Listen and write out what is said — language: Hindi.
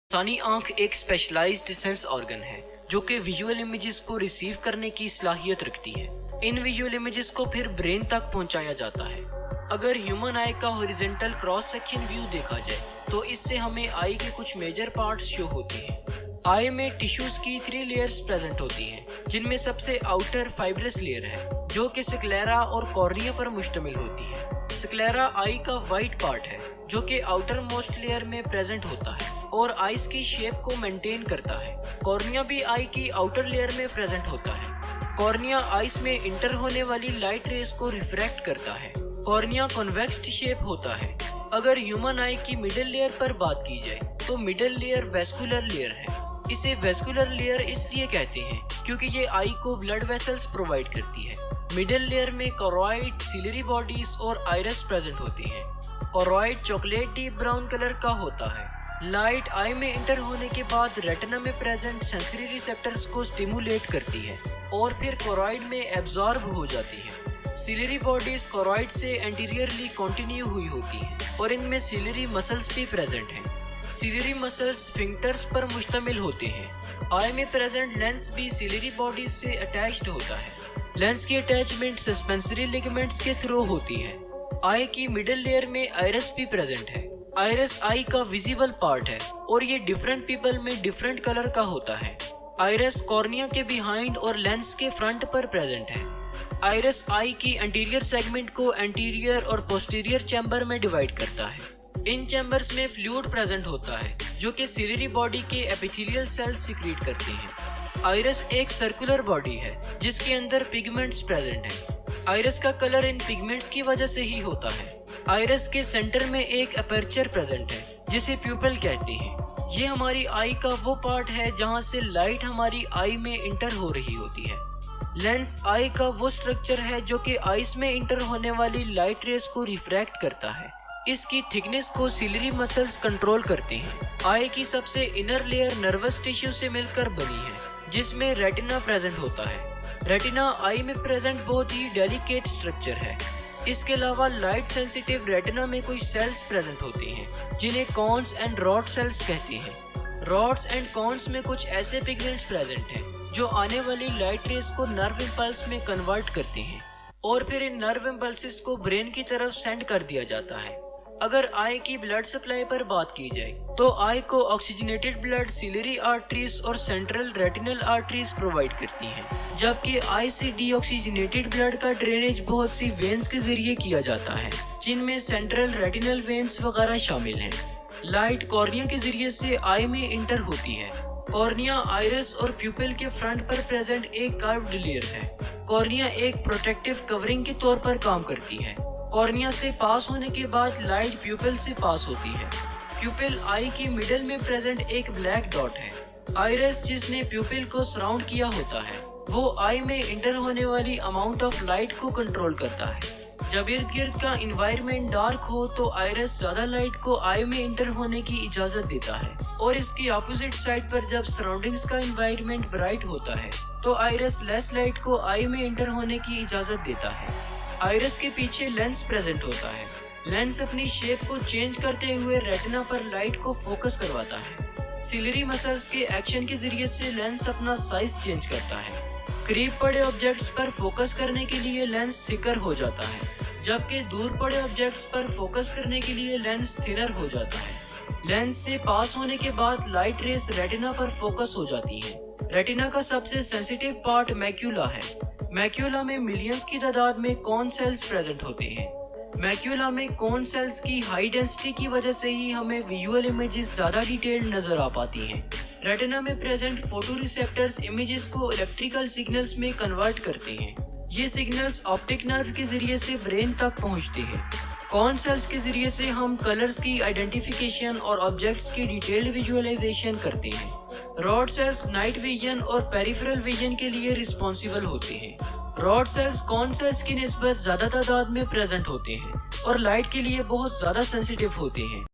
इंसानी आंख एक स्पेशलाइज्ड सेंस ऑर्गन है जो कि विजुअल इमेजेस को रिसीव करने की सलाहियत रखती है। इन विजुअल इमेजेस को फिर ब्रेन तक पहुंचाया जाता है। अगर ह्यूमन आई का हॉरिजॉन्टल क्रॉस सेक्शन व्यू देखा जाए तो इससे हमें आई के कुछ मेजर पार्ट्स शो होते हैं। आई में टिश्यूज की 3 लेयर्स प्रेजेंट होती हैं, जिनमें सबसे आउटर फाइब्रस लेयर है जो कि स्क्लेरा और कॉर्निया पर मुश्तमिल होती है। स्क्लेरा आई का वाइट पार्ट है जो कि आउटर मोस्ट लेयर में प्रेजेंट होता है और आइस की शेप को मेंटेन करता है। कॉर्निया भी आई की आउटर लेयर में प्रेजेंट होता है। कॉर्निया आइस में इंटर होने वाली लाइट रेस को रिफ्रैक्ट करता है। कॉर्निया कॉन्वेक्स शेप होता है। अगर ह्यूमन आई की मिडिल लेयर पर बात की जाए तो मिडिल लेयर वेस्कुलर लेयर है। इसे वेस्कुलर लेयर इसलिए कहते हैं क्योंकि ये आई को ब्लड वेसल्स प्रोवाइड करती है। मिडिल लेयर में कोरॉइड, सिलरी बॉडीज और आइरिस प्रेजेंट होती हैं। Choroid chocolate deep brown colour का होता है। लाइट आई में इंटर होने के बाद रेटिना में प्रेजेंट सेंसरी रिसेप्टर्स को स्टिमुलेट करती है और फिर कोरॉइड में एब्जॉर्ब हो जाती है। सिलरी बॉडीज कोरॉइड से एंटीरियरली कंटिन्यू हुई होती हैं और इनमें सिलरी मसल्स भी प्रेजेंट हैं। सिलरी मसल्स फिंगर्स पर मुश्तमिल होते हैं। आई में प्रेजेंट लेंस भी सिलरी बॉडीज से अटैच्ड होता है। लेंस की अटैचमेंट सस्पेंसरी लिगामेंट्स के थ्रू होती है। आई की मिडिल लेयर में आइरिस भी प्रेजेंट है। आइरिस आई का विजिबल पार्ट है और ये डिफरेंट पीपल में डिफरेंट कलर का होता है। आइरिस कॉर्निया के बिहाइंड और लेंस के फ्रंट पर प्रेजेंट है। आइरिस आई की एंटीरियर सेगमेंट को एंटीरियर और पोस्टीरियर चैम्बर में डिवाइड करता है। इन चैम्बर्स में फ्लूइड प्रेजेंट होता है जो कि सिलरी बॉडी के एपिथेलियल सेल्स सीक्रेट करते हैं। आइरिस एक सर्कुलर बॉडी है जिसके अंदर पिगमेंट्स प्रेजेंट हैं। आइरिस का कलर इन पिगमेंट्स की वजह से ही होता है। आइरिस के सेंटर में एक अपर्चर प्रेजेंट है जिसे प्यूपिल कहते हैं। ये हमारी आई का वो पार्ट है जहाँ से लाइट हमारी आई में इंटर हो रही होती है। लेंस आई का वो स्ट्रक्चर है जो कि आइस में इंटर होने वाली लाइट रेस को रिफ्रैक्ट करता है। इसकी थिकनेस को सिलरी मसल्स कंट्रोल करते हैं। आई की सबसे इनर लेयर नर्वस टिश्यू से मिलकर बनी है जिसमें रेटिना प्रेजेंट होता है। रेटिना आई में प्रेजेंट बहुत ही डेलिकेट स्ट्रक्चर है। इसके अलावा लाइट सेंसिटिव रेटिना में कुछ सेल्स प्रेजेंट होते हैं जिन्हें कॉन्स एंड रॉड सेल्स कहते हैं। रॉड्स एंड कॉन्स में कुछ ऐसे पिगमेंट्स प्रेजेंट हैं जो आने वाली लाइट रेस को नर्व इम्पल्स में कन्वर्ट करते हैं और फिर इन नर्व इम्पल्सेस को ब्रेन की तरफ सेंड कर दिया जाता है। अगर आई की ब्लड सप्लाई पर बात की जाए तो आई को ऑक्सीजनेटेड ब्लड सिलरी आर्टरीज और सेंट्रल रेटिनल आर्टरीज प्रोवाइड करती हैं, जबकि आई से डीऑक्सीजनेटेड ब्लड का ड्रेनेज बहुत सी वेन्स के जरिए किया जाता है जिनमें सेंट्रल रेटिनल वेन्स वगैरह शामिल हैं। लाइट कॉर्निया के जरिए से आई में इंटर होती है। कॉर्निया आइरिस और प्यूपिल के फ्रंट पर प्रेजेंट एक कर्व्ड लेयर है। कॉर्निया एक प्रोटेक्टिव कवरिंग के तौर पर काम करती है। कॉर्निया से पास होने के बाद लाइट प्यूपिल से पास होती है। प्यूपिल आई की मिडल में प्रेजेंट एक ब्लैक डॉट है। आइरिस जिसने प्यूपिल को सराउंड किया होता है वो आई में इंटर होने वाली अमाउंट ऑफ लाइट को कंट्रोल करता है। जब इर्द गिर्द का इन्वायरमेंट डार्क हो तो आइरिस ज्यादा लाइट को आई में इंटर होने की इजाजत देता है और इसकी ऑपोजिट साइड पर जब सराउंडिंग्स का इन्वायरमेंट ब्राइट होता है तो आइरिस लेस लाइट को आई में इंटर होने की इजाजत देता है। आइरिस के पीछे लेंस प्रेजेंट होता है। लेंस अपनी शेप को चेंज करते हुए रेटिना पर लाइट को फोकस करवाता है। सिलरी मसल्स के एक्शन के जरिए से लेंस अपना साइज चेंज करता है। करीब पड़े ऑब्जेक्ट्स पर फोकस करने के लिए लेंस थिकर हो जाता है, जबकि दूर पड़े ऑब्जेक्ट्स पर फोकस करने के लिए लेंस थिनर हो जाता है। लेंस से पास होने के बाद लाइट रेस रेटिना पर फोकस हो जाती है। रेटिना का सबसे सेंसिटिव पार्ट मैक्यूला है। मैक्यूला में मिलियंस की तादाद में कोन सेल्स प्रेजेंट होते हैं। मैक्यूला में कोन सेल्स की हाई डेंसिटी की वजह से ही हमें विजुअल इमेजेस ज्यादा डिटेल्ड नजर आ पाती हैं। रेटिना में प्रेजेंट फोटोरिसेप्टर्स इमेजेस को इलेक्ट्रिकल सिग्नल्स में कन्वर्ट करते हैं। ये सिग्नल्स ऑप्टिक नर्व के जरिए से ब्रेन तक पहुंचते हैं। कोन सेल्स के जरिए से हम कलर्स की आइडेंटिफिकेशन और ऑब्जेक्ट्स की डिटेल्ड विजुअलाइजेशन करते हैं। रॉड सेल्स नाइट विजन और पेरिफेरल विजन के लिए रिस्पॉन्सिबल होते हैं। रॉड सेल्स कॉन सेल्स की निस्बत ज्यादा तादाद में प्रेजेंट होते हैं और लाइट के लिए बहुत ज्यादा सेंसिटिव होते हैं।